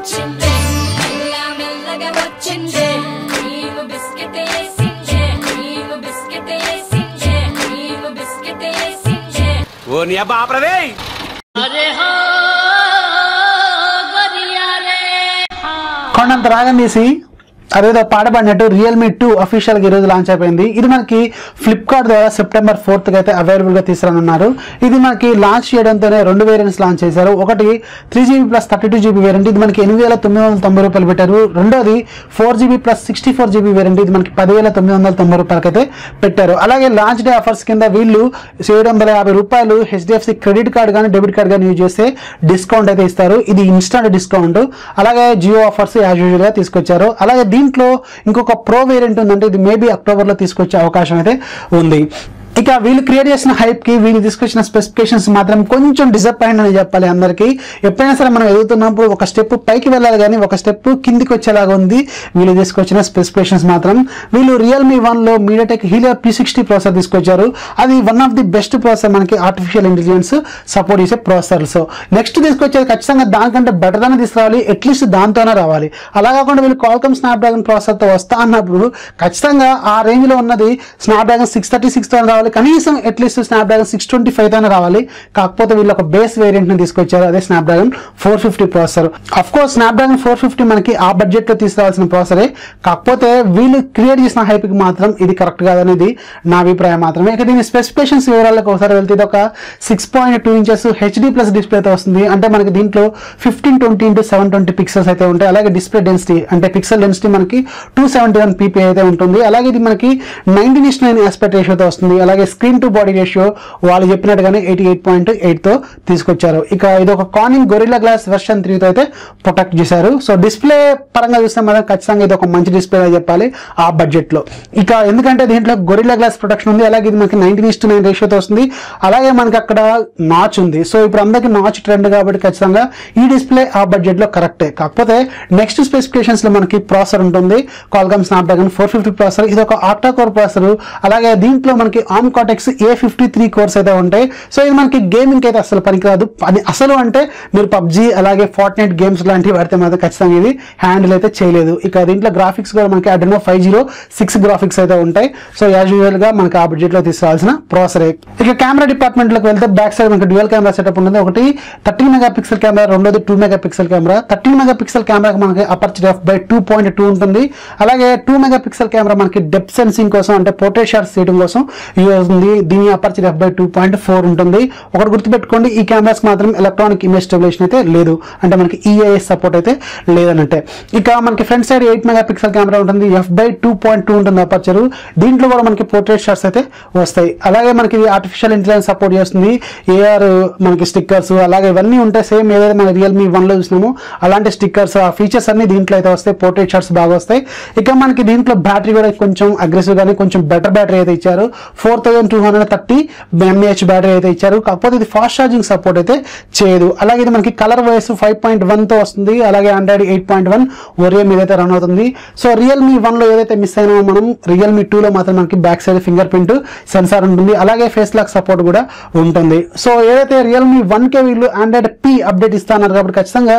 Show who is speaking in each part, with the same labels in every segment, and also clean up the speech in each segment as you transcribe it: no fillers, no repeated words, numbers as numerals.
Speaker 1: కొండంత రాగం తీసి అదేదో పాట పాడినట్టు రియల్మీ 2 అఫీషియల్గా ఈరోజు లాంచ్ అయిపోయింది. ఇది మనకి ఫ్లిప్కార్ట్ ద్వారా సెప్టెంబర్ 4th అయితే అవైలబుల్గా తీసుకురానున్నారు. ఇది మనకి లాంచ్ చేయడంతోనే 2 వేరియంట్స్ లాంచ్ చేశారు. ఒకటి 3GB ప్లస్ 32GB వేరియంట్, ఇది మనకి 8,990 రూపాయలు పెట్టారు. రెండోది 4GB ప్లస్ 64GB వేరియంట్, ఇది మనకి 10,990 రూపాయలకి అయితే పెట్టారు. అలాగే లాంచ్ డే ఆఫర్స్ కింద వీళ్ళు 750 రూపాయలు హెచ్డిఎఫ్సి క్రెడిట్ కార్డ్ కానీ డెబిట్ కార్డ్ కానీ యూజ్ చేస్తే డిస్కౌంట్ అయితే ఇస్తారు. ఇది ఇన్స్టాంట్ డిస్కౌంట్. అలాగే జియో ఆఫర్స్ యాజ్ యూజువల్ గా తీసుకొచ్చారు. అలాగే దీంట్లో ఇంకొక ప్రో వేరియంట్ ఉందంటే ఇది మేబీ అక్టోబర్లో తీసుకొచ్చే అవకాశం అయితే ఉంది. ఇక వీళ్ళు క్రియేట్ చేసిన హైప్ కి వీళ్ళు తీసుకొచ్చిన స్పెసిఫికేషన్స్ మాత్రం కొంచెం డిసప్పాయింట్ అని చెప్పాలి అందరికీ. ఎప్పుడైనా సరే మనం ఎదుగుతున్నప్పుడు ఒక స్టెప్ పైకి వెళ్ళాలి కానీ ఒక స్టెప్ కిందికి వచ్చేలాగా ఉంది వీళ్ళు తీసుకొచ్చిన స్పెసిఫికేషన్స్ మాత్రం. వీళ్ళు రియల్మీ 1లో మీడియాటెక్ హీలియో P60 ప్రాసెసర్ తీసుకొచ్చారు. అది one of the best processor, మనకి ఆర్టిఫిషియల్ ఇంటెలిజెన్స్ సపోర్ట్ చేసే ప్రాసెసర్. సో నెక్స్ట్ తీసుకొచ్చేది ఖచ్చితంగా దానికంటే బెటర్ గానే తీసుకురావాలి, అట్లీస్ట్ దాంతోనే రావాలి. అలా కాకుండా వీళ్ళు క్వాల్కమ్ స్నాప్డ్రాగన్ ప్రాసెసర్తో వస్తా అన్నప్పుడు ఖచ్చితంగా ఆ రేంజ్ లో ఉన్నది స్నాప్డ్రాగన్ 636 తో రావాలి, కనీసం అట్లీస్ట్ స్నాప్డ్రాగన్ 625 తోనే రావాలి. కాకపోతే వీళ్ళు ఒక బేస్ వేరియంట్ ని తీసుకొచ్చారు, అదే Snapdragon 450 processor. Of course Snapdragon 450 మనకి ఆ బడ్జెట్ లో తీసుకురావాల్సిన ప్రాసెసరే. కాకపోతే వీళ్ళు క్రియేట్ చేసిన హైప్ కి మాత్రం ఇది కరెక్ట్ కాదనేది నా అభిప్రాయం మాత్రమే. ఇక దీని స్పెసిఫికేషన్స్ వివరాలకు ఒకసారి వెళ్తే ఇది ఒక 6.2 ఇంచెస్ హెచ్డి ప్లస్ డిస్ప్లేతో వస్తుంది. అంటే మనకి దీంట్లో 1520x720 పిక్సెల్స్ అయితే ఉంటాయి. అలాగే డిస్ప్లే డెన్సిటీ అంటే పిక్సెల్ డెన్సిటీ మనకి 271 ppi అయితే ఉంటుంది. అలాగే ఇది మనకి 19:9 ఆస్పెక్ట్ రేషియోతో వస్తుంది. అలాగే స్క్రీన్ టు బాడీ రేషియో వాళ్ళు చెప్పినట్టుగానే 88.8 తో తీసుకొచ్చారు. ఇక ఇది ఒక కార్నింగ్ గొరిల్లా గ్లాస్ వెర్షన్ 3 తో అయితే ప్రొటెక్ట్ చేశారు. సో డిస్ప్లే పరంగా చూస్తే మాత్రం ఖచ్చితంగా ఇది ఒక మంచి డిస్ప్లే అని చెప్పాలి ఆ బడ్జెట్ లో. ఇక ఎందుకంటే దీంట్లో గొరిల్లా గ్లాస్ ప్రొటెక్షన్ ఉంది. అలాగే ఇది మనకి 19:9 రేషియోతో వస్తుంది. అలాగే మనకి అక్కడ నాచ్ ఉంది. సో ఇప్పుడు అందరికి నాచ్ ట్రెండ్ కాబట్టి ఖచ్చితంగా ఈ డిస్ప్లే ఆ బడ్జెట్ లో కరెక్టే. కాకపోతే నెక్స్ట్ స్పెసిఫికేషన్స్ లో మనకి ప్రాసెసర్ ఉంటుంది, క్వాల్కమ్ స్నాప్డ్రాగన్ 450 ప్రాసెసర్. ఇది ఒక ఆక్టా కోర్ ప్రాసెసర్. అలాగే దీంట్లో మనకి ARM Cortex A53 కోర్స్ అయితే ఉంటాయి. సో ఇది మనకి గేమింగ్ అయితే అసలు పనికిరాదు. అది అసలు అంటే మీరు పబ్జీ అలాగే ఫార్ట్నైట్ గేమ్స్ లాంటివి వాడితే మాత్రం ఖచ్చితంగా ఇది హ్యాండిల్ అయితే చేయలేదు. ఇక దీంట్లో గ్రాఫిక్స్ కూడా మనకి Adreno 506 గ్రాఫిక్స్ అయితే ఉంటాయి. సో యాజ్ యూజువల్ గా మనకి ఆ బడ్జెట్ లో తీసుకోవాల్సిన ప్రాసెసర్. ఇక కెమెరా డిపార్ట్మెంట్ లోకి వెళ్తే బ్యాక్ సైడ్ మనకి డ్యూయల్ కెమెరా సెటప్ ఉంటుంది. ఒకటి 13 మెగాపిక్సెల్ కెమెరా, రెండోది 2 మెగాపిక్సెల్ కెమెరా. 13 మెగాపిక్సెల్ కెమెరాకి మనకి అపర్చర్ f/2.2 ఉంటుంది. అలాగే 2 మెగాపిక్సెల్ కెమెరా మనకి డెప్త్ సెన్సింగ్ కోసం అంటే పోర్ట్రేట్ షాట్స్ తీయడం కోసం యూజ్ అవుతుంది. దీని అపర్చర్ f/2.4 ఉంటుంది. ఒకటి గుర్తుపెట్టుకోండి, ఈ కెమెరాస్ మాత్రం ఎలక్ట్రానిక్ ఇమేజ్ స్టెబిలైజేషన్ అయితే లేదు, అంటే మనకి EIS సపోర్ట్ అయితే లేదనంటే. ఇక మనకి ఫ్రంట్ సైడ్ 8 మెగాపిక్సెల్ కెమెరా ఉంటుంది, f/2.2 ఉంటుంది అపర్చర్. దీంట్లో కూడా మనకి పోర్ట్రేట్ షాట్స్ అయితే వస్తాయి. అలాగే మనకి ఆర్టిఫిషియల్ ఇంటెలిజెన్స్ సపోర్ట్ చేస్తుంది, AR మనకి స్టిక్కర్స్ అలాగే ఇవన్నీ ఉంటాయి. సేమ్ ఏదైతే మన రియల్మీ 1లో చూసినామో అలాంటి స్టిక్కర్స్ ఆ ఫీచర్స్ అన్ని దీంట్లో అయితే వస్తాయి. పోర్ట్రేట్ షాట్స్ బాగా వస్తాయి. ఇక మనకి దీంట్లో బ్యాటరీ కూడా కొంచెం అగ్రెసివ్ గానీ కొంచెం బెటర్ బ్యాటరీ అయితే ఇచ్చారు. 4230 mAh బ్యాటరీ అయితే ఇచ్చారు. కాకపోతే ఇది ఫాస్ట్ ఛార్జింగ్ సపోర్ట్ అయితే చేయదు. అలాగే ఇది మనకి కలర్ వాయిస్ 5.1 తో వస్తుంది. అలాగే Android 8.1 Oreo మీద అయితే రన్ అవుతుంది. సో రియల్మీ 1లో ఏదైతే మిస్ అయినా మనం రియల్మీ 2లో మాత్రం మనకి back side finger print censor ఉంటుంది. అలాగే ఫేస్ లాక్ సపోర్ట్ కూడా ఉంటుంది. సో ఏదైతే రియల్మీ 1కే వీళ్ళు Android P అప్డేట్ ఇస్తున్నారు కాబట్టి ఖచ్చితంగా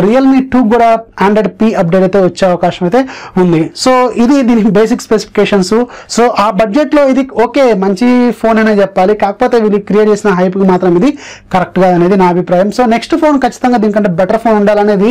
Speaker 1: రియల్మీ 2 కూడా Android P అప్డేట్ అయితే వచ్చే అవకాశం అయితే ఉంది. సో ఇది దీని బేసిక్ స్పెసిఫికేషన్స్. సో ఆ బడ్జెట్ లో ఇది ఓకే మంచి ఫోన్ అనే చెప్పాలి. కాకపోతే వీళ్ళు క్రియేట్ చేసిన హైప్ కి మాత్రం ఇది కరెక్ట్ గా అనేది నా అభిప్రాయం. సో నెక్స్ట్ ఫోన్ ఖచ్చితంగా దీనికంటే బెటర్ ఫోన్ ఉండాలనేది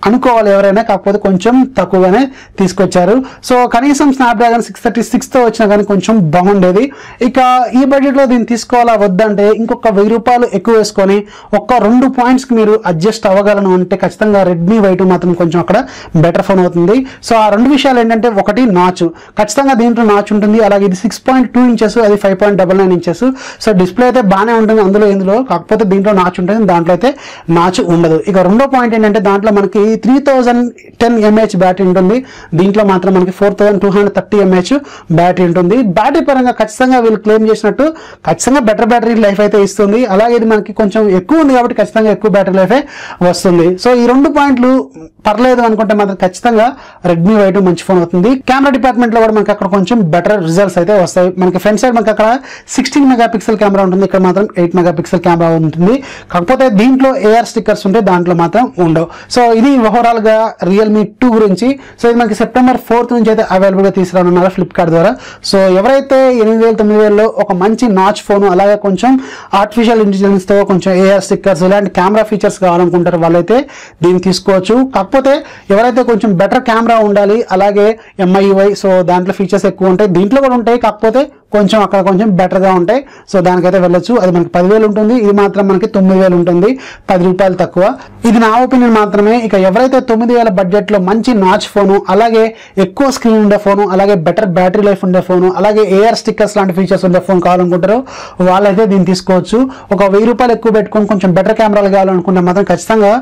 Speaker 1: అనుకోవాలి ఎవరైనా, కాకపోతే కొంచెం తక్కువగానే తీసుకొచ్చారు. సో కనీసం స్నాప్డ్రాగన్ 636 తో వచ్చినా కానీ కొంచెం బాగుండేది. ఇక ఈ బడ్జెట్ లో దీన్ని తీసుకోవాలా వద్దంటే ఇంకొక 1000 రూపాయలు ఎక్కువ వేసుకొని ఒక్క 2 పాయింట్స్ కి మీరు అడ్జస్ట్ అవ్వగలను అంటే ఖచ్చితంగా రెడ్మీ Y2 మాత్రం కొంచెం అక్కడ బెటర్ ఫోన్ అవుతుంది. సో ఆ 2 విషయాలు ఏంటంటే ఒకటి నాచ్, ఖచ్చితంగా దీంట్లో నాచ్ ఉంటుంది. అలాగే ఇది 6.2 ఇంచెస్, అది 5.99 ఇంచెస్. సో డిస్ప్లే అయితే బాగానే ఉంటుంది ఇందులో, కాకపోతే దీంట్లో నాచ్ ఉంటుంది, దాంట్లో అయితే నాచ్ ఉండదు. ఇక రెండో పాయింట్ ఏంటంటే దాంట్లో మనకి 3010 mAh బ్యాటరీ ఉంటుంది. దీంట్లో మాత్రం మనకి 4230 mAh బ్యాటరీ ఉంటుంది. బ్యాటరీ పరంగా ఖచ్చితంగా వీళ్ళు క్లెయిమ్ చేసినట్టు ఖచ్చితంగా బెటర్ బ్యాటరీ లైఫ్ అయితే ఇస్తుంది. అలాగే ఇది మనకి కొంచెం ఎక్కువ ఉంది కాబట్టి ఖచ్చితంగా ఎక్కువ బ్యాటరీ లైఫ్ వస్తుంది. సో ఈ 2 పాయింట్లు పర్లేదు అనుకుంటే మాత్రం ఖచ్చితంగా రెడ్మీ Y2 మంచి ఫోన్ అవుతుంది. కెమెరా డిపార్ట్మెంట్ లో కూడా మనకి అక్కడ కొంచెం బెటర్ రిజల్ట్స్ అయితే వస్తాయి. మనకి ఫ్రంట్ సైడ్ మనకి అక్కడ 16 మెగాపిక్సెల్ కెమెరా ఉంటుంది, ఇక్కడ మాత్రం 8 మెగాపిక్సెల్ కెమెరా ఉంటుంది. కాకపోతే దీంట్లో AR స్టిక్కర్స్ ఉంటే దాంట్లో మాత్రం ఉండవు. సో ఇది ఓవరాల్ గా రియల్మీ 2 గురించి. సో ఇది మనకి సెప్టెంబర్ 4th నుంచి అయితే అవైలబుల్ గా తీసుకురానున్నారు ఫ్లిప్కార్ట్ ద్వారా. సో ఎవరైతే 8,000 9,000లో ఒక మంచి నాచ్ ఫోన్ అలాగే కొంచెం ఆర్టిఫిషియల్ ఇంటెలిజెన్స్ తో కొంచెం AR స్టిక్కర్స్ ఇలాంటి కెమెరా ఫీచర్స్ కావాలనుకుంటారు వాళ్ళైతే దీన్ని తీసుకోవచ్చు. కాకపోతే ఎవరైతే కొంచెం బెటర్ కెమెరా ఉండాలి అలాగే MIUI సో దాంట్లో ఫీచర్స్ ఎక్కువ ఉంటాయి, దీంట్లో కూడా ఉంటాయి, కాకపోతే కొంచెం అక్కడ కొంచెం బెటర్గా ఉంటాయి. సో దానికైతే వెళ్ళొచ్చు. అది మనకి 10,000 ఉంటుంది, ఇది మాత్రం మనకి 9,000 ఉంటుంది, 10 రూపాయలు తక్కువ. ఇది నా ఒపీనియన్ మాత్రమే. ఇక ఎవరైతే 9,000 బడ్జెట్లో మంచి నాచ్ ఫోను అలాగే ఎక్కువ స్క్రీన్ ఉండే ఫోను అలాగే బెటర్ బ్యాటరీ లైఫ్ ఉండే ఫోను అలాగే AR స్టిక్కర్స్ లాంటి ఫీచర్స్ ఉండే ఫోన్ కావాలనుకుంటారో వాళ్ళైతే దీన్ని తీసుకోవచ్చు. ఒక 1,000 రూపాయలు ఎక్కువ పెట్టుకొని కొంచెం బెటర్ కెమెరాలు కావాలనుకుంటే మాత్రం ఖచ్చితంగా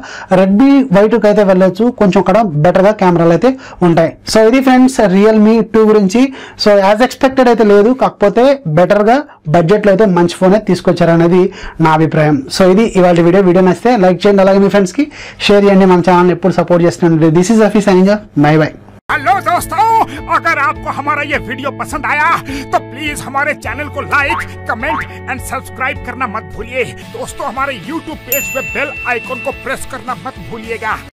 Speaker 1: రెడ్మీ Y2కి అయితే వెళ్ళొచ్చు. కొంచెం అక్కడ బెటర్గా కెమెరాలు అయితే ఉంటాయి. సో ఇది ఫ్రెండ్స్ రియల్మీ 2 గురించి. సో యాజ్ ఎక్స్పెక్టెడ్ అయితే లేదు, కాకపోతే బెటర్గా బడ్జెట్లో అయితే మంచి ఫోన్ అయితే తీసుకొచ్చారనేది నా అభిప్రాయం. సో ఇది ఇవాళ వీడియో నచ్చితే లైక్ చేయండి, అలాగే మీ ఫ్రెండ్స్కి షేర్ చేయండి. మన ఛానల్ ఎప్పుడు సపోర్ట్ చేస్తుండే. దిస్ ఈజ్ అఫీ signing off. Bye bye.
Speaker 2: Hello दोस्तों, अगर आपको हमारा ये वीडियो पसंद आया तो प्लीज हमारे चैनल को लाइक, कमेंट एंड सब्सक्राइब करना मत भूलिए। दोस्तों हमारे YouTube पेज पे बेल आइकॉन को प्रेस करना मत भूलिएगा।